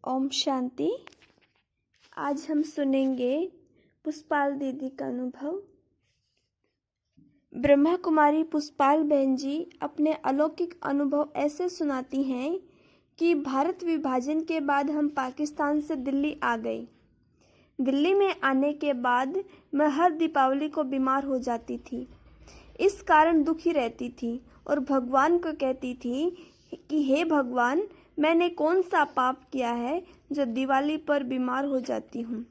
ओम शांति। आज हम सुनेंगे पुष्पाल दीदी का अनुभव। ब्रह्मा कुमारी पुष्पाल बहन जी अपने अलौकिक अनुभव ऐसे सुनाती हैं कि भारत विभाजन के बाद हम पाकिस्तान से दिल्ली आ गए। दिल्ली में आने के बाद मैं हर दीपावली को बीमार हो जाती थी। इस कारण दुखी रहती थी और भगवान को कहती थी कि हे भगवान, मैंने कौन सा पाप किया है जो दिवाली पर बीमार हो जाती हूँ।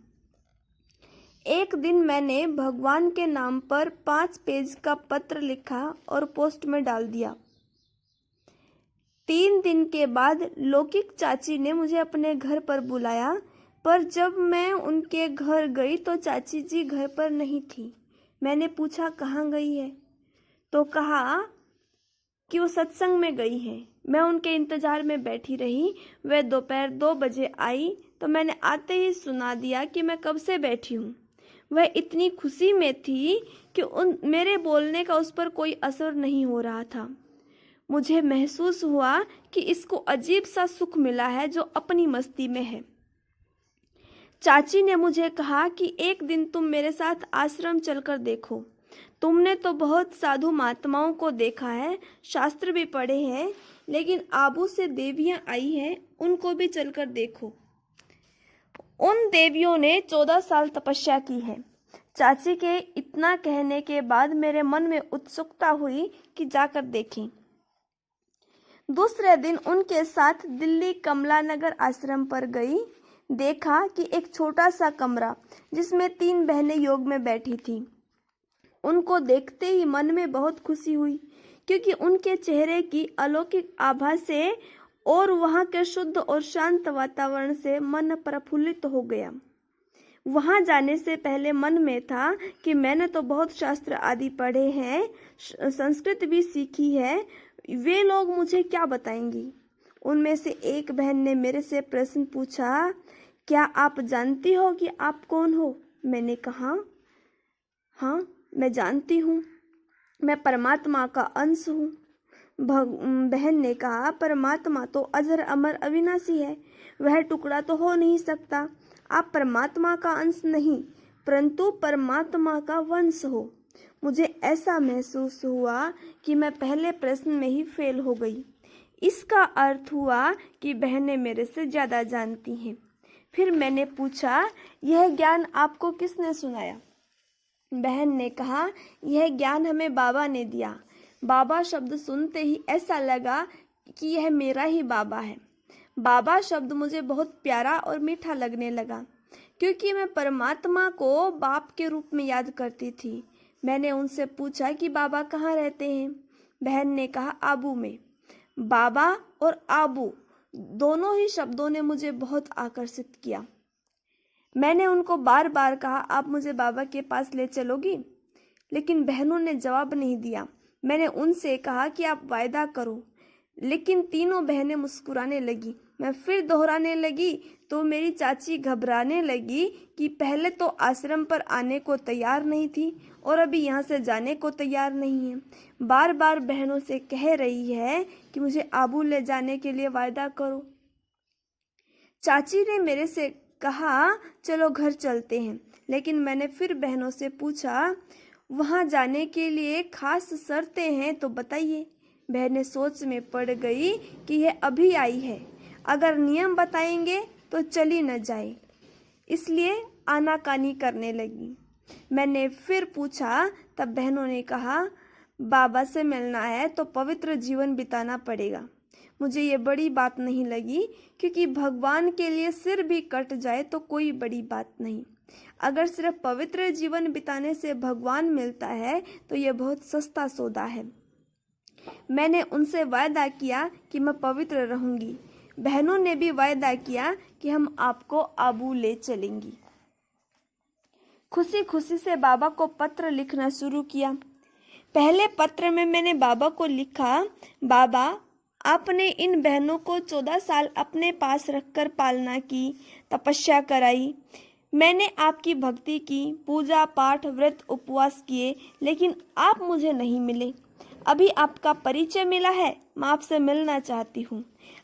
एक दिन मैंने भगवान के नाम पर 5 पेज का पत्र लिखा और पोस्ट में डाल दिया। 3 दिन के बाद लौकिक चाची ने मुझे अपने घर पर बुलाया, पर जब मैं उनके घर गई तो चाची जी घर पर नहीं थी। मैंने पूछा कहाँ गई है, तो कहा कि वो सत्संग में गई है। मैं उनके इंतजार में बैठी रही। वह दोपहर 2 बजे आई तो मैंने आते ही सुना दिया कि मैं कब से बैठी हूँ। वह इतनी खुशी में थी कि मेरे बोलने का उस पर कोई असर नहीं हो रहा था। मुझे महसूस हुआ कि इसको अजीब सा सुख मिला है जो अपनी मस्ती में है। चाची ने मुझे कहा कि एक दिन तुम मेरे साथ आश्रम चलकर देखो। तुमने तो बहुत साधु महात्माओं को देखा है, शास्त्र भी पढ़े हैं, लेकिन आबू से देवियां आई हैं, उनको भी चलकर देखो। उन देवियों ने 14 साल तपस्या की है। चाची के इतना कहने के बाद मेरे मन में उत्सुकता हुई कि जाकर देखें। दूसरे दिन उनके साथ दिल्ली कमला नगर आश्रम पर गई। देखा कि एक छोटा सा कमरा जिसमें 3 बहनें योग में बैठी थीं। उनको देखते ही मन में बहुत खुशी हुई, क्योंकि उनके चेहरे की अलौकिक आभा से और वहाँ के शुद्ध और शांत वातावरण से मन प्रफुल्लित हो गया। वहाँ जाने से पहले मन में था कि मैंने तो बहुत शास्त्र आदि पढ़े हैं, संस्कृत भी सीखी है, वे लोग मुझे क्या बताएंगी। उनमें से एक बहन ने मेरे से प्रश्न पूछा, क्या आप जानती हो कि आप कौन हो? मैंने कहा, हाँ मैं जानती हूँ, मैं परमात्मा का अंश हूँ। बहन ने कहा, परमात्मा तो अजर अमर अविनाशी है, वह टुकड़ा तो हो नहीं सकता। आप परमात्मा का अंश नहीं, परंतु परमात्मा का वंश हो। मुझे ऐसा महसूस हुआ कि मैं पहले प्रश्न में ही फेल हो गई। इसका अर्थ हुआ कि बहनें मेरे से ज़्यादा जानती हैं। फिर मैंने पूछा, यह ज्ञान आपको किसने सुनाया? बहन ने कहा, यह ज्ञान हमें बाबा ने दिया। बाबा शब्द सुनते ही ऐसा लगा कि यह मेरा ही बाबा है। बाबा शब्द मुझे बहुत प्यारा और मीठा लगने लगा, क्योंकि मैं परमात्मा को बाप के रूप में याद करती थी। मैंने उनसे पूछा कि बाबा कहाँ रहते हैं? बहन ने कहा, आबू में। बाबा और आबू दोनों ही शब्दों ने मुझे बहुत आकर्षित किया। मैंने उनको बार बार कहा, आप मुझे बाबा के पास ले चलोगी? लेकिन बहनों ने जवाब नहीं दिया। मैंने उनसे कहा कि आप वायदा करो, लेकिन तीनों बहनें मुस्कुराने लगी। मैं फिर दोहराने लगी तो मेरी चाची घबराने लगी कि पहले तो आश्रम पर आने को तैयार नहीं थी और अभी यहाँ से जाने को तैयार नहीं है। बार बार बहनों से कह रही है कि मुझे आबू ले जाने के लिए वायदा करो। चाची ने मेरे से कहा, चलो घर चलते हैं, लेकिन मैंने फिर बहनों से पूछा, वहाँ जाने के लिए खास शर्तें हैं तो बताइए। बहनें सोच में पड़ गई कि यह अभी आई है, अगर नियम बताएंगे तो चली न जाए, इसलिए आनाकानी करने लगी। मैंने फिर पूछा, तब बहनों ने कहा, बाबा से मिलना है तो पवित्र जीवन बिताना पड़ेगा। मुझे ये बड़ी बात नहीं लगी, क्योंकि भगवान के लिए सिर भी कट जाए तो कोई बड़ी बात नहीं। अगर सिर्फ पवित्र जीवन बिताने से भगवान मिलता है तो ये बहुत सस्ता सौदा है। मैंने उनसे वायदा किया कि मैं पवित्र रहूंगी। बहनों ने भी वायदा किया कि हम आपको आबू ले चलेंगी। खुशी खुशी से बाबा को पत्र लिखना शुरू किया। पहले पत्र में मैंने बाबा को लिखा, बाबा, आपने इन बहनों को 14 साल अपने पास रखकर पालना की, तपस्या कराई। मैंने आपकी भक्ति की, पूजा पाठ व्रत उपवास किए, लेकिन आप मुझे नहीं मिले। अभी आपका परिचय मिला है, मैं आपसे मिलना चाहती हूँ।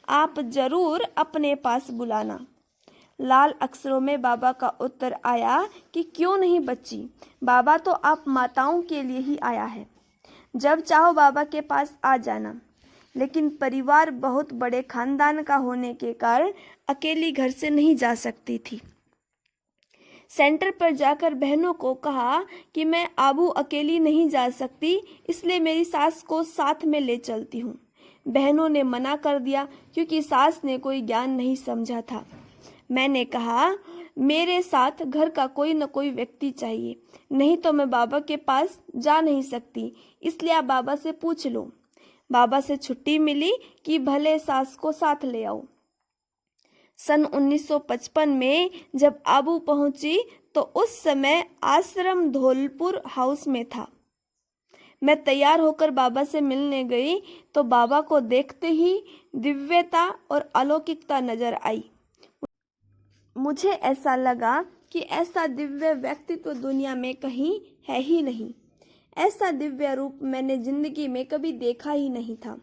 आप जरूर अपने पास बुलाना। लाल अक्षरों में बाबा का उत्तर आया कि क्यों नहीं बच्ची, बाबा तो आप माताओं के लिए ही आया है। जब चाहो बाबा के पास आ जाना। लेकिन परिवार बहुत बड़े खानदान का होने के कारण अकेली घर से नहीं जा सकती थी। सेंटर पर जाकर बहनों को कहा कि मैं आबू अकेली नहीं जा सकती, इसलिए मेरी सास को साथ में ले चलती हूँ। बहनों ने मना कर दिया क्योंकि सास ने कोई ज्ञान नहीं समझा था। मैंने कहा मेरे साथ घर का कोई न कोई व्यक्ति चाहिए, नहीं तो मैं बाबा के पास जा नहीं सकती, इसलिए आप बाबा से पूछ लो। बाबा से छुट्टी मिली कि भले सास को साथ ले आओ। सन 1955 में जब आबू पहुंची तो उस समय आश्रम धौलपुर हाउस में था। मैं तैयार होकर बाबा से मिलने गई तो बाबा को देखते ही दिव्यता और अलौकिकता नजर आई। मुझे ऐसा लगा कि ऐसा दिव्य व्यक्तित्व दुनिया में कहीं है ही नहीं। ऐसा दिव्य रूप मैंने जिंदगी में कभी देखा ही नहीं था।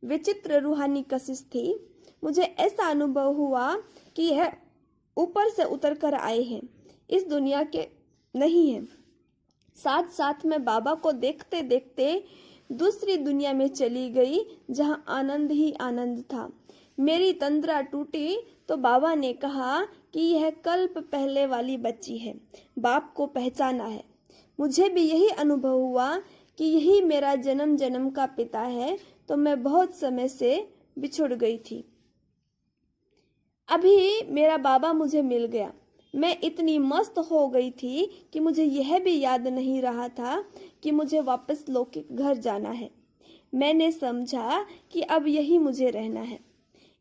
विचित्र रूहानी कशिश थी। मुझे ऐसा अनुभव हुआ कि यह ऊपर से उतर कर आए हैं, इस दुनिया के नहीं है। साथ साथ में बाबा को देखते देखते दूसरी दुनिया में चली गई जहां आनंद ही आनंद था। मेरी तंद्रा टूटी तो बाबा ने कहा कि यह कल्प पहले वाली बच्ची है, बाप को पहचाना है। मुझे भी यही अनुभव हुआ कि यही मेरा जन्म जन्म का पिता है, तो मैं बहुत समय से बिछुड़ गई थी। अभी मेरा बाबा मुझे मिल गया। मैं इतनी मस्त हो गई थी कि मुझे यह भी याद नहीं रहा था कि मुझे वापस लौकिक घर जाना है। मैंने समझा कि अब यही मुझे रहना है।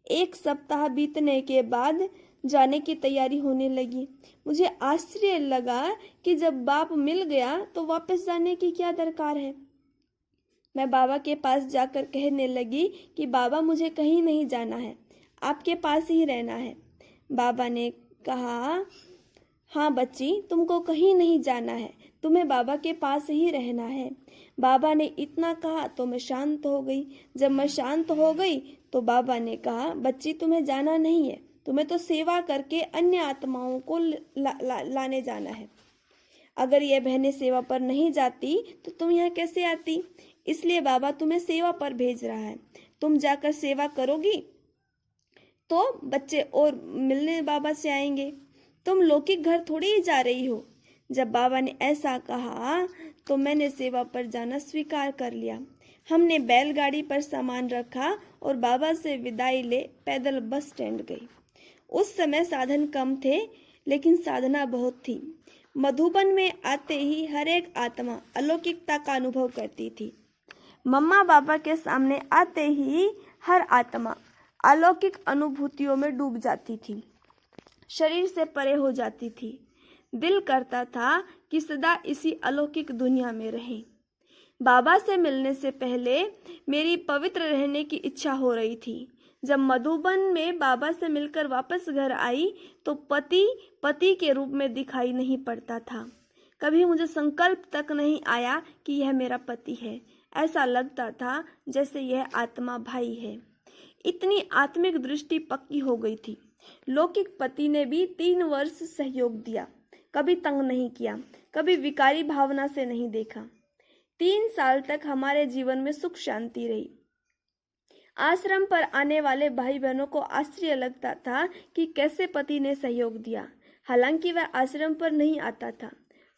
1 सप्ताह बीतने के बाद जाने की तैयारी होने लगी। मुझे आश्चर्य लगा कि जब बाप मिल गया तो वापस जाने की क्या दरकार है। मैं बाबा के पास जाकर कहने लगी कि बाबा मुझे कहीं नहीं जाना है, आपके पास ही रहना है। बाबा ने कहा हाँ बच्ची, तुमको कहीं नहीं जाना है, तुम्हें बाबा के पास ही रहना है। बाबा ने इतना कहा तो मैं शांत हो गई। जब मैं शांत हो गई तो बाबा ने कहा बच्ची तुम्हें जाना नहीं है, तुम्हें तो सेवा करके अन्य आत्माओं को लाने जाना है। अगर ये बहनें सेवा पर नहीं जाती तो तुम यहाँ कैसे आती, इसलिए बाबा तुम्हें सेवा पर भेज रहा है। तुम जाकर सेवा करोगी तो बच्चे और मिलने बाबा से आएंगे। तुम लौकिक घर थोड़ी ही जा रही हो। जब बाबा ने ऐसा कहा तो मैंने सेवा पर जाना स्वीकार कर लिया। हमने बैलगाड़ी पर सामान रखा और बाबा से विदाई ले पैदल बस स्टैंड गई। उस समय साधन कम थे लेकिन साधना बहुत थी। मधुबन में आते ही हर एक आत्मा अलौकिकता का अनुभव करती थी। मम्मा बाबा के सामने आते ही हर आत्मा अलौकिक अनुभूतियों में डूब जाती थी, शरीर से परे हो जाती थी। दिल करता था कि सदा इसी अलौकिक दुनिया में रहें। बाबा से मिलने से पहले मेरी पवित्र रहने की इच्छा हो रही थी। जब मधुबन में बाबा से मिलकर वापस घर आई तो पति के रूप में दिखाई नहीं पड़ता था। कभी मुझे संकल्प तक नहीं आया कि यह मेरा पति है। ऐसा लगता था जैसे यह आत्मा भाई है। इतनी आत्मिक दृष्टि पक्की हो गई थी। लौकिक पति ने भी 3 वर्ष सहयोग दिया, कभी तंग नहीं किया, कभी विकारी भावना से नहीं देखा। 3 साल तक हमारे जीवन में सुख शांति रही। आश्रम पर आने वाले भाई बहनों को आश्चर्य लगता था कि कैसे पति ने सहयोग दिया, हालांकि वह आश्रम पर नहीं आता था।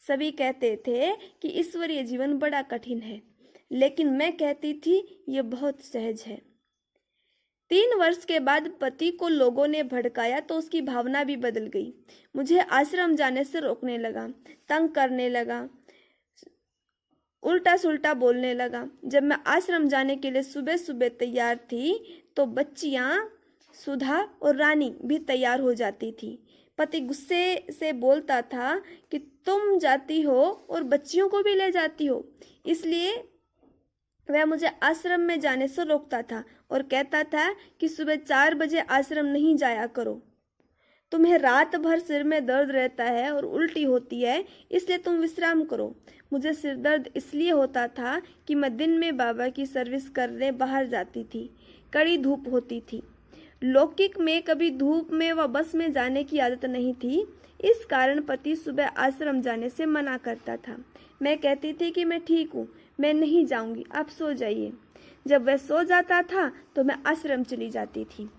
सभी कहते थे कि ईश्वरीय जीवन बड़ा कठिन है, लेकिन मैं कहती थी यह बहुत सहज है। 3 वर्ष के बाद पति को लोगों ने भड़काया तो उसकी भावना भी बदल गई। मुझे आश्रम जाने से रोकने लगा, तंग करने लगा, उल्टा सुल्टा बोलने लगा। जब मैं आश्रम जाने के लिए सुबह सुबह तैयार थी तो बच्चियां सुधा और रानी भी तैयार हो जाती थी। पति गुस्से से बोलता था कि तुम जाती हो और बच्चियों को भी ले जाती हो, इसलिए वह मुझे आश्रम में जाने से रोकता था और कहता था कि सुबह 4 बजे आश्रम नहीं जाया करो, तुम्हें रात भर सिर में दर्द रहता है और उल्टी होती है, इसलिए तुम विश्राम करो। मुझे सिर दर्द इसलिए होता था कि मैं दिन में बाबा की सर्विस करने बाहर जाती थी। कड़ी धूप होती थी, लौकिक में कभी धूप में व बस में जाने की आदत नहीं थी। इस कारण पति सुबह आश्रम जाने से मना करता था। मैं कहती थी कि मैं ठीक हूँ, मैं नहीं जाऊंगी, आप सो जाइए। जब वह सो जाता था तो मैं आश्रम चली जाती थी।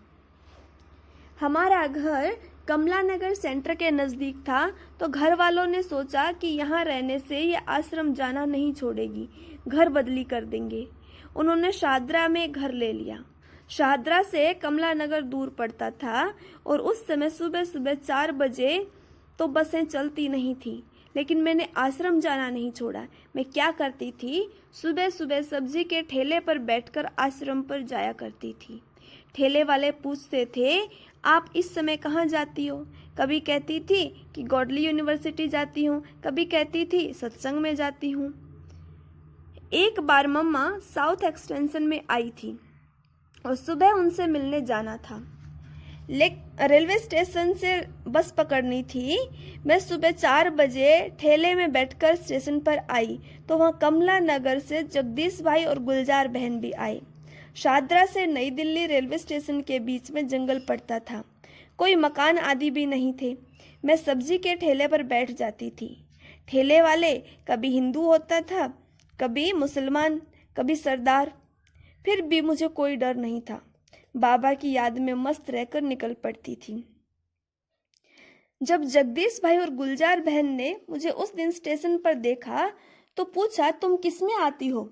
हमारा घर कमला नगर सेंटर के नज़दीक था, तो घर वालों ने सोचा कि यहाँ रहने से ये आश्रम जाना नहीं छोड़ेगी, घर बदली कर देंगे। उन्होंने शाहदरा में घर ले लिया। शाहदरा से कमला नगर दूर पड़ता था और उस समय सुबह सुबह 4 बजे तो बसें चलती नहीं थी, लेकिन मैंने आश्रम जाना नहीं छोड़ा। मैं क्या करती थी, सुबह सुबह सब्जी के ठेले पर बैठकर आश्रम पर जाया करती थी। ठेले वाले पूछते थे, आप इस समय कहाँ जाती हो? कभी कहती थी कि गॉडली यूनिवर्सिटी जाती हूँ, कभी कहती थी सत्संग में जाती हूँ। एक बार मम्मा साउथ एक्सटेंशन में आई थी और सुबह उनसे मिलने जाना था। रेलवे स्टेशन से बस पकड़नी थी। मैं सुबह 4 बजे ठेले में बैठकर स्टेशन पर आई तो वहाँ कमला नगर से जगदीश भाई और गुलजार बहन भी आए। शाहदरा से नई दिल्ली रेलवे स्टेशन के बीच में जंगल पड़ता था, कोई मकान आदि भी नहीं थे। मैं सब्जी के ठेले पर बैठ जाती थी। ठेले वाले कभी हिंदू होता था, कभी मुसलमान, कभी सरदार, फिर भी मुझे कोई डर नहीं था। बाबा की याद में मस्त रहकर निकल पड़ती थी। जब जगदीश भाई और गुलजार बहन ने मुझे उस दिन स्टेशन पर देखा तो पूछा, तुम किस में आती हो?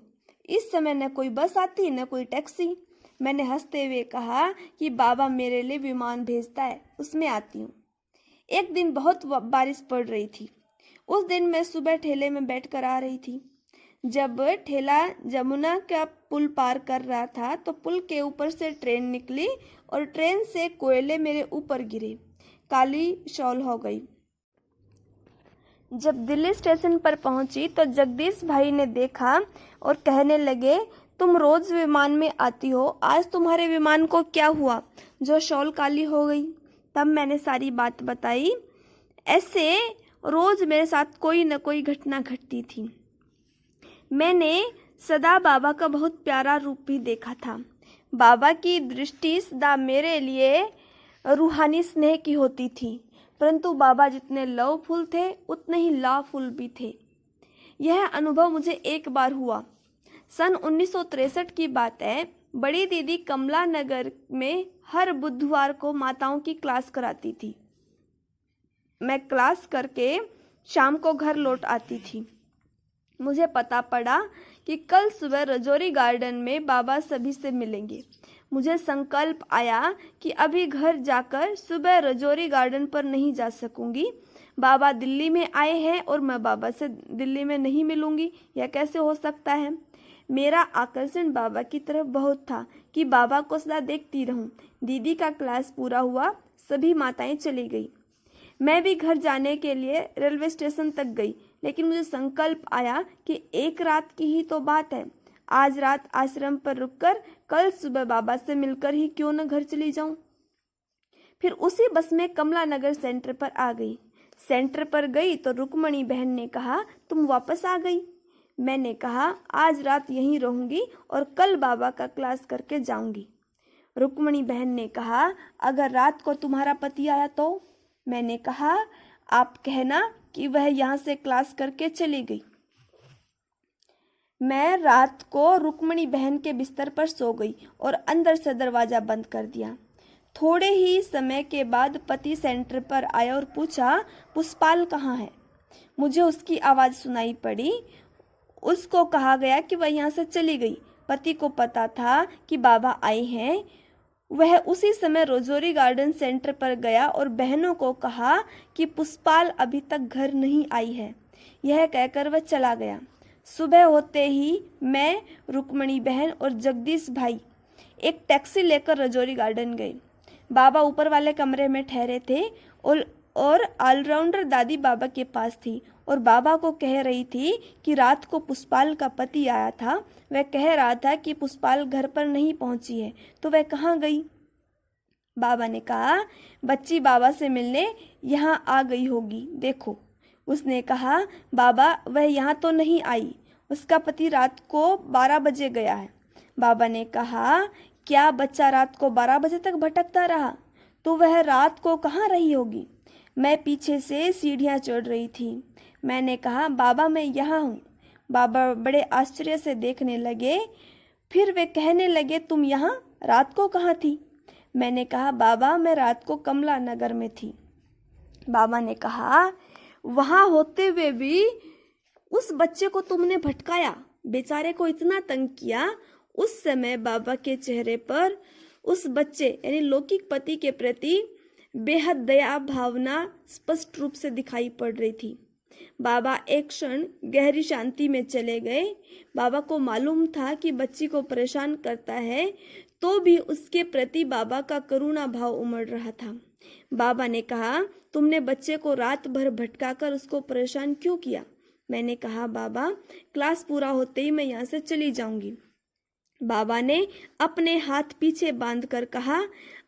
इस समय न कोई बस आती न कोई टैक्सी। मैंने हंसते हुए कहा कि बाबा मेरे लिए विमान भेजता है, उसमें आती हूँ। एक दिन बहुत बारिश पड़ रही थी। उस दिन मैं सुबह ठेले में बैठकर आ रही थी। जब ठेला जमुना का पुल पार कर रहा था तो पुल के ऊपर से ट्रेन निकली और ट्रेन से कोयले मेरे ऊपर गिरे, काली शॉल हो गई। जब दिल्ली स्टेशन पर पहुंची तो जगदीश भाई ने देखा और कहने लगे, तुम रोज विमान में आती हो, आज तुम्हारे विमान को क्या हुआ जो शॉल काली हो गई? तब मैंने सारी बात बताई। ऐसे रोज मेरे साथ कोई न कोई घटना घटती थी। मैंने सदा बाबा का बहुत प्यारा रूप भी देखा था। बाबा की दृष्टि सदा मेरे लिए रूहानी स्नेह की होती थी, परंतु बाबा जितने लवफुल थे उतने ही लाफुल भी थे। यह अनुभव मुझे एक बार हुआ। सन 1963 की बात है। बड़ी दीदी कमला नगर में हर बुधवार को माताओं की क्लास कराती थी। मैं क्लास करके शाम को घर लौट आती थी। मुझे पता पड़ा कि कल सुबह रजौरी गार्डन में बाबा सभी से मिलेंगे। मुझे संकल्प आया कि अभी घर जाकर सुबह रजौरी गार्डन पर नहीं जा सकूंगी। बाबा दिल्ली में आए हैं और मैं बाबा से दिल्ली में नहीं मिलूंगी, यह कैसे हो सकता है? मेरा आकर्षण बाबा की तरफ बहुत था कि बाबा को सदा देखती रहूं। दीदी का क्लास पूरा हुआ, सभी माताएं चली गई। मैं भी घर जाने के लिए रेलवे स्टेशन तक गई, लेकिन मुझे संकल्प आया कि एक रात की ही तो बात है, आज रात आश्रम पर रुककर कल सुबह बाबा से मिलकर ही क्यों न घर चली जाऊं। फिर उसी बस में कमला नगर सेंटर पर आ गई। सेंटर पर गई तो रुक्मणी बहन ने कहा, तुम वापस आ गई? मैंने कहा, आज रात यहीं रहूंगी और कल बाबा का क्लास करके जाऊंगी। रुक्मणी बहन ने कहा, अगर रात को तुम्हारा पति आया तो? मैंने कहा, आप कहना कि वह यहाँ से क्लास करके चली गई। मैं रात को रुक्मणी बहन के बिस्तर पर सो गई और अंदर से दरवाजा बंद कर दिया। थोड़े ही समय के बाद पति सेंटर पर आया और पूछा, पुष्पाल कहाँ है? मुझे उसकी आवाज़ सुनाई पड़ी। उसको कहा गया कि वह यहाँ से चली गई। पति को पता था कि बाबा आए हैं। वह उसी समय रजौरी गार्डन सेंटर पर गया और बहनों को कहा कि पुष्पाल अभी तक घर नहीं आई है। यह कहकर वह चला गया। सुबह होते ही मैं, रुक्मणी बहन और जगदीश भाई एक टैक्सी लेकर रजौरी गार्डन गए। बाबा ऊपर वाले कमरे में ठहरे थे और ऑलराउंडर दादी बाबा के पास थी और बाबा को कह रही थी कि रात को पुष्पाल का पति आया था। वह कह रहा था कि पुष्पाल घर पर नहीं पहुंची है, तो वह कहाँ गई? बाबा ने कहा, बच्ची बाबा से मिलने यहाँ आ गई होगी, देखो। उसने कहा, बाबा वह यहाँ तो नहीं आई, उसका पति रात को 12 बजे गया है। बाबा ने कहा, क्या बच्चा रात को 12 बजे तक भटकता रहा? तो वह रात को कहाँ रही होगी? मैं पीछे से सीढ़ियाँ चढ़ रही थी। मैंने कहा, बाबा मैं यहाँ हूँ। बाबा बड़े आश्चर्य से देखने लगे। फिर वे कहने लगे, तुम यहाँ रात को कहाँ थी? मैंने कहा, बाबा मैं रात को कमला नगर में थी। बाबा ने कहा, वहाँ होते हुए भी उस बच्चे को तुमने भटकाया, बेचारे को इतना तंग किया। उस समय बाबा के चेहरे पर उस बच्चे यानी लौकिक पति के प्रति बेहद दया भावना स्पष्ट रूप से दिखाई पड़ रही थी। बाबा एक क्षण गहरी शांति में चले गए। बाबा को मालूम था कि बच्ची को परेशान करता है, तो भी उसके प्रति बाबा का करुणा भाव उमड़ रहा था। बाबा ने कहा, तुमने बच्चे को रात भर भटकाकर उसको परेशान क्यों किया? मैंने कहा, बाबा क्लास पूरा होते ही मैं यहाँ से चली जाऊंगी। बाबा ने अपने हाथ पीछे बांधकर कहा,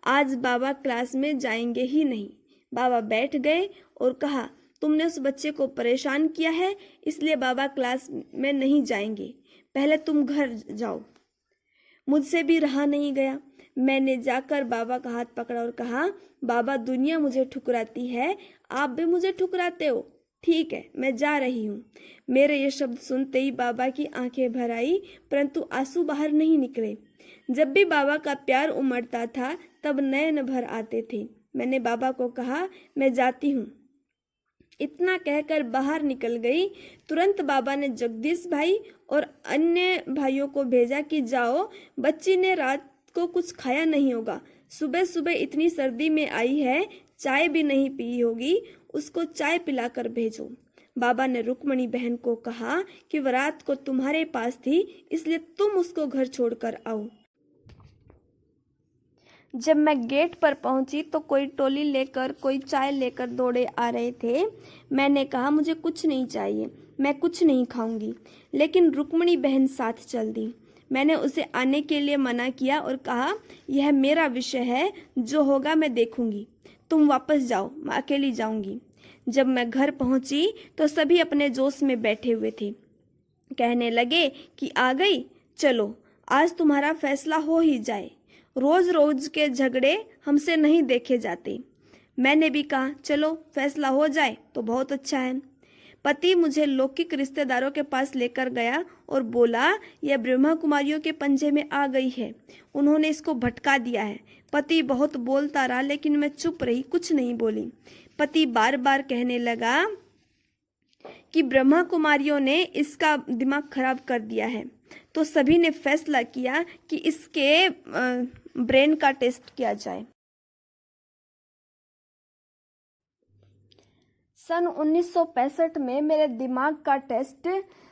आज बाबा क्लास में जाएंगे ही नहीं। बाबा बैठ गए और कहा, तुमने उस बच्चे को परेशान किया है, इसलिए बाबा क्लास में नहीं जाएंगे। पहले तुम घर जाओ। मुझसे भी रहा नहीं गया। मैंने जाकर बाबा का हाथ पकड़ा और कहा, बाबा दुनिया मुझे ठुकराती है, आप भी मुझे ठुकराते हो। ठीक है, मैं जा रही हूँ। मेरे ये शब्द सुनते ही बाबा की आंखें भर आई, परंतु आंसू बाहर नहीं निकले। जब भी बाबा का प्यार उमड़ता था तब नयन भर आते थे। मैंने बाबा को कहा, मैं जाती हूँ। इतना कहकर बाहर निकल गई। तुरंत बाबा ने जगदीश भाई और अन्य भाइयों को भेजा कि जाओ, बच्ची ने रात को कुछ खाया नहीं होगा, सुबह सुबह इतनी सर्दी में आई है, चाय भी नहीं पी होगी, उसको चाय पिलाकर भेजो। बाबा ने रुक्मणी बहन को कहा कि वह रात को तुम्हारे पास थी, इसलिए तुम उसको घर छोड़कर आओ। जब मैं गेट पर पहुंची तो कोई टोली लेकर, कोई चाय लेकर दौड़े आ रहे थे। मैंने कहा, मुझे कुछ नहीं चाहिए, मैं कुछ नहीं खाऊंगी, लेकिन रुक्मणी बहन साथ चल दी। मैंने उसे आने के लिए मना किया और कहा, यह मेरा विषय है, जो होगा मैं देखूंगी, तुम वापस जाओ, मैं अकेली जाऊंगी। जब मैं घर पहुंची तो सभी अपने जोश में बैठे हुए थे। कहने लगे कि आ गई, चलो आज तुम्हारा फैसला हो ही जाए, रोज रोज के झगड़े हमसे नहीं देखे जाते। मैंने भी कहा, चलो फैसला हो जाए तो बहुत अच्छा है। पति मुझे लौकिक रिश्तेदारों के पास लेकर गया और बोला, यह ब्रह्मा कुमारियों के पंजे में आ गई है, उन्होंने इसको भटका दिया है। पति बहुत बोलता रहा, लेकिन मैं चुप रही, कुछ नहीं बोली। पति बार बार कहने लगा कि ब्रह्मा कुमारियों ने इसका दिमाग खराब कर दिया है। तो सभी ने फैसला किया कि इसके ब्रेन का टेस्ट किया जाए। सन 1965 में मेरे दिमाग का टेस्ट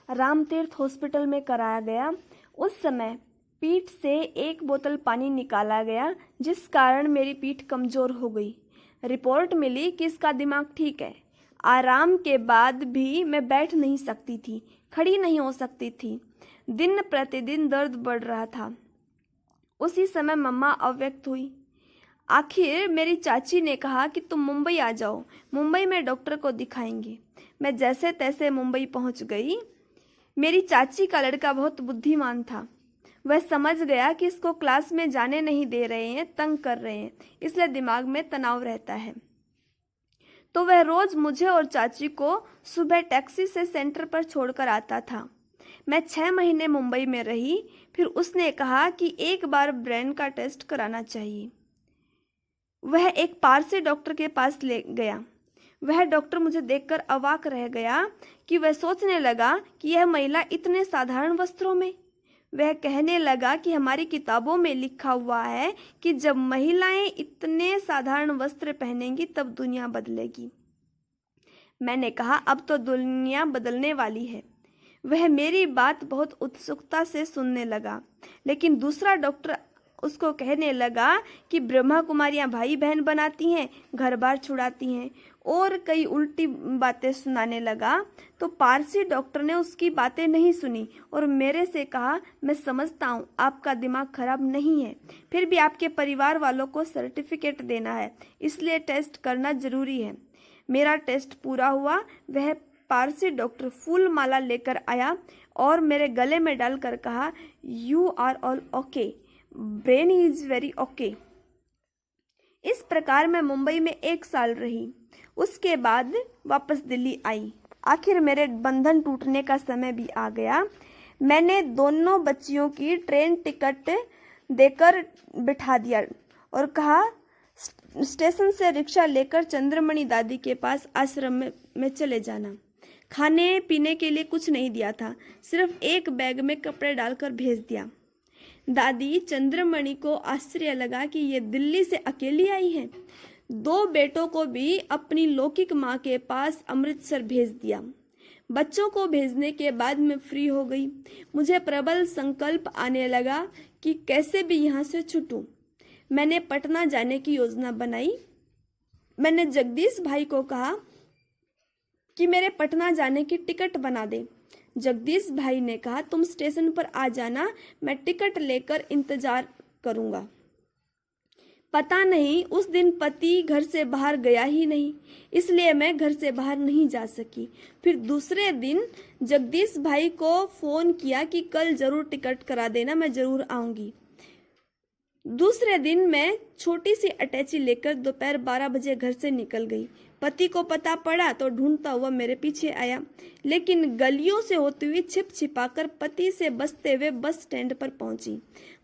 रामतीर्थ हॉस्पिटल में कराया गया। उस समय पीठ से एक बोतल पानी निकाला गया, जिस कारण मेरी पीठ कमजोर हो गई। रिपोर्ट मिली कि इसका दिमाग ठीक है। आराम के बाद भी मैं बैठ नहीं सकती थी, खड़ी नहीं हो सकती थी। दिन प्रतिदिन दर्द बढ़ रहा था। उसी समय मम्मा अव्यक्त हुई। आखिर मेरी चाची ने कहा कि तुम मुंबई आ जाओ, मुंबई में डॉक्टर को दिखाएंगे। मैं जैसे तैसे मुंबई पहुंच गई। मेरी चाची का लड़का बहुत बुद्धिमान था। वह समझ गया कि इसको क्लास में जाने नहीं दे रहे हैं, तंग कर रहे हैं, इसलिए दिमाग में तनाव रहता है। तो वह रोज मुझे और चाची को सुबह टैक्सी से सेंटर पर छोड़कर आता था। मैं 6 महीने मुंबई में रही। फिर उसने कहा कि एक बार ब्रेन का टेस्ट कराना चाहिए। वह एक पारसी डॉक्टर के पास ले गया। वह डॉक्टर मुझे देखकर अवाक रह गया कि वह सोचने लगा कि यह महिला इतने साधारण वस्त्रों में। वह कहने लगा कि हमारी किताबों में लिखा हुआ है कि जब महिलाएं इतने साधारण वस्त्र पहनेंगी तब दुनिया बदलेगी। मैंने कहा, अब तो दुनिया बदलने वाली है। वह मेरी बात बहुत उत्सुकता से सुनने लगा, लेकिन दूसरा डॉक्टर उसको कहने लगा कि ब्रह्मा कुमारियां भाई बहन बनाती हैं, घर बार छुड़ाती हैं, और कई उल्टी बातें सुनाने लगा। तो पारसी डॉक्टर ने उसकी बातें नहीं सुनी और मेरे से कहा, मैं समझता हूँ आपका दिमाग खराब नहीं है, फिर भी आपके परिवार वालों को सर्टिफिकेट देना है, इसलिए टेस्ट करना जरूरी है। मेरा टेस्ट पूरा हुआ। वह पारसी डॉक्टर फूल माला लेकर आया और मेरे गले में डालकर कहा, you are all okay. Brain is very okay. इस प्रकार मैं मुंबई में 1 साल रही। उसके बाद वापस दिल्ली आई। आखिर मेरे बंधन टूटने का समय भी आ गया। मैंने दोनों बच्चियों की ट्रेन टिकट देकर बिठा दिया और कहा स्टेशन से रिक्शा लेकर चंद्रमणि दादी के पास आश्रम में चले जाना। खाने पीने के लिए कुछ नहीं दिया था, सिर्फ एक बैग में कपड़े डालकर भेज दिया। दादी चंद्रमणि को आश्चर्य लगा कि ये दिल्ली से अकेली आई है। 2 बेटों को भी अपनी लौकिक माँ के पास अमृतसर भेज दिया। बच्चों को भेजने के बाद मैं फ्री हो गई। मुझे प्रबल संकल्प आने लगा कि कैसे भी यहाँ से छूटूं। मैंने पटना जाने की योजना बनाई। मैंने जगदीश भाई को कहा कि मेरे पटना जाने की टिकट बना दे। जगदीश भाई ने कहा तुम स्टेशन पर आ जाना, मैं टिकट लेकर इंतजार करूंगा। पता नहीं उस दिन पति घर से बाहर गया ही नहीं, इसलिए मैं घर से बाहर नहीं जा सकी। फिर दूसरे दिन जगदीश भाई को फोन किया कि कल जरूर टिकट करा देना, मैं जरूर आऊंगी। दूसरे दिन मैं छोटी सी अटैची लेकर दोपहर 12 बजे घर से निकल गई। पति को पता पड़ा तो ढूंढता हुआ मेरे पीछे आया, लेकिन गलियों से होती हुई छिप छिपाकर पति से बचते हुए बस स्टैंड पर पहुंची।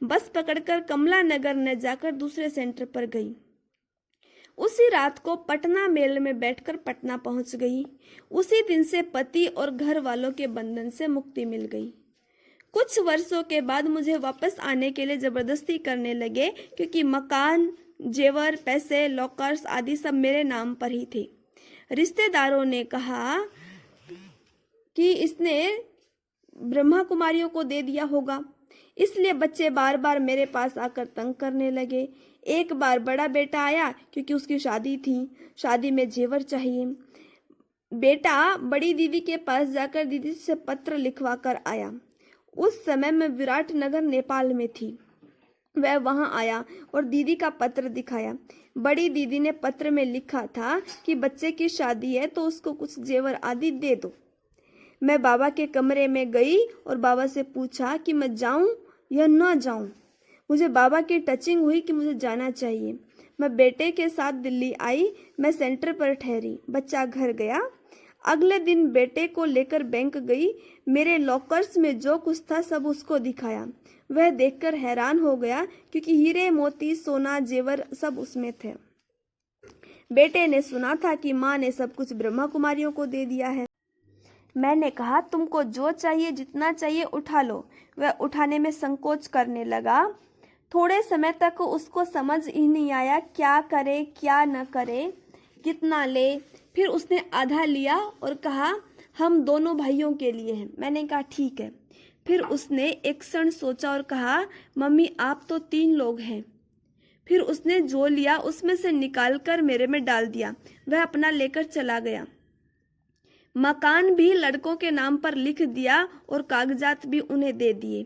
बस पकड़कर कमला नगर ने जाकर दूसरे सेंटर पर गई। उसी रात को पटना मेल में बैठकर पटना पहुंच गई। उसी दिन से पति और घर वालों के बंधन से मुक्ति मिल गई। कुछ वर्षों के बाद मुझे वापस आने के लिए जबरदस्ती करने लगे, क्योंकि मकान, जेवर, पैसे, लॉकर्स आदि सब मेरे नाम पर ही थे। रिश्तेदारों ने कहा कि इसने ब्रह्मा कुमारियों को दे दिया होगा, इसलिए बच्चे बार बार मेरे पास आकर तंग करने लगे। एक बार बड़ा बेटा आया क्योंकि उसकी शादी थी, शादी में जेवर चाहिए। बेटा बड़ी दीदी के पास जाकर दीदी से पत्र लिखवा कर आया। उस समय मैं विराटनगर नेपाल में थी। वह वहां आया और दीदी का पत्र दिखाया। बड़ी दीदी ने पत्र में लिखा था कि बच्चे की शादी है तो उसको कुछ जेवर आदि दे दो। मैं बाबा के कमरे में गई और बाबा से पूछा कि मैं जाऊं या न जाऊं। मुझे बाबा की टचिंग हुई कि मुझे जाना चाहिए। मैं बेटे के साथ दिल्ली आई। मैं सेंटर पर ठहरी। बच्चा घर गया। अगले दिन बेटे को लेकर बैंक गई। मेरे लॉकर्स में जो कुछ था सब उसको दिखाया। वह देखकर हैरान हो गया, क्योंकि हीरे, मोती, सोना, जेवर सब उसमें थे। बेटे ने सुना था कि माँ ने सब कुछ ब्रह्मा कुमारियों को दे दिया है। मैंने कहा तुमको जो चाहिए, जितना चाहिए उठा लो। वह उठाने में संकोच करने लगा। थोड़े समय तक उसको समझ ही नहीं आया क्या करे क्या न करे, कितना ले। फिर उसने आधा लिया और कहा हम दोनों भाइयों के लिए हैं। मैंने कहा ठीक है। फिर उसने एक क्षण सोचा और कहा मम्मी आप तो 3 लोग हैं। फिर उसने जो लिया उसमें से निकालकर मेरे में डाल दिया। वह अपना लेकर चला गया। मकान भी लड़कों के नाम पर लिख दिया और कागजात भी उन्हें दे दिए।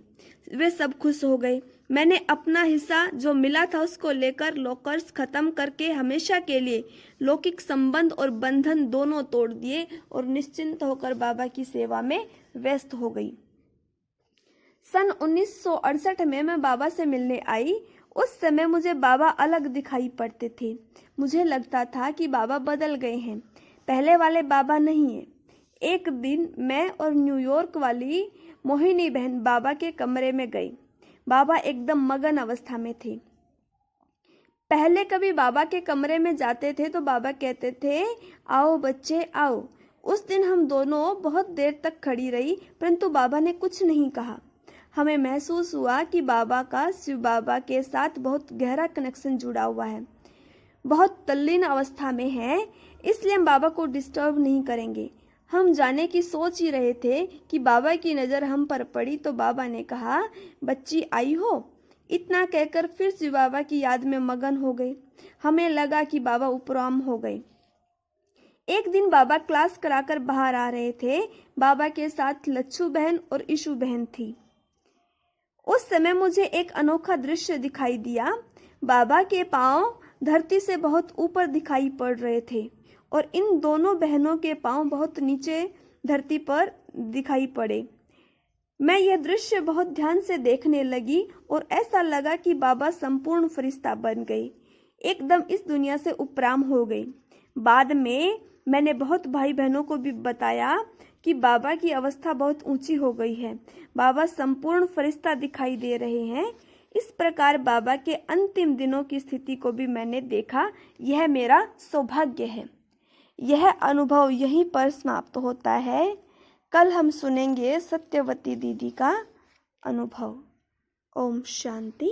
वे सब खुश हो गए। मैंने अपना हिस्सा जो मिला था उसको लेकर लॉकर्स खत्म करके हमेशा के लिए लौकिक संबंध और बंधन दोनों तोड़ दिए और निश्चिंत होकर बाबा की सेवा में व्यस्त हो गई। सन 1968 में मैं बाबा से मिलने आई। उस समय मुझे बाबा अलग दिखाई पड़ते थे। मुझे लगता था कि बाबा बदल गए हैं, पहले वाले बाबा नहीं है। एक दिन मैं और न्यूयॉर्क वाली मोहिनी बहन बाबा के कमरे में गई। बाबा एकदम मगन अवस्था में थे। पहले कभी बाबा के कमरे में जाते थे तो बाबा कहते थे आओ बच्चे आओ। उस दिन हम दोनों बहुत देर तक खड़ी रही, परंतु बाबा ने कुछ नहीं कहा। हमें महसूस हुआ कि बाबा का शिव बाबा के साथ बहुत गहरा कनेक्शन जुड़ा हुआ है। बहुत तल्लीन अवस्था में है, इसलिए हम बाबा को डिस्टर्ब नहीं करेंगे। हम जाने की सोच ही रहे थे कि बाबा की नज़र हम पर पड़ी तो बाबा ने कहा बच्ची आई हो। इतना कहकर फिर शिव बाबा की याद में मगन हो गए। हमें लगा कि बाबा उपराम हो गए। एक दिन बाबा क्लास कराकर बाहर आ रहे थे। बाबा के साथ लच्छू बहन और ईशू बहन थी। उस समय मुझे एक अनोखा दृश्य दिखाई दिया। बाबा के पांव धरती से बहुत ऊपर दिखाई पड़ रहे थे और इन दोनों बहनों के पांव बहुत नीचे धरती पर दिखाई पड़े। मैं यह दृश्य बहुत ध्यान से देखने लगी और ऐसा लगा कि बाबा संपूर्ण फरिश्ता बन गई, एकदम इस दुनिया से उपराम हो गई। बाद में मैंने बहुत भाई बहनों को भी बताया कि बाबा की अवस्था बहुत ऊंची हो गई है, बाबा संपूर्ण फरिश्ता दिखाई दे रहे हैं। इस प्रकार बाबा के अंतिम दिनों की स्थिति को भी मैंने देखा। यह मेरा सौभाग्य है। यह अनुभव यहीं पर समाप्त होता है। कल हम सुनेंगे सत्यवती दीदी का अनुभव। ओम शांति।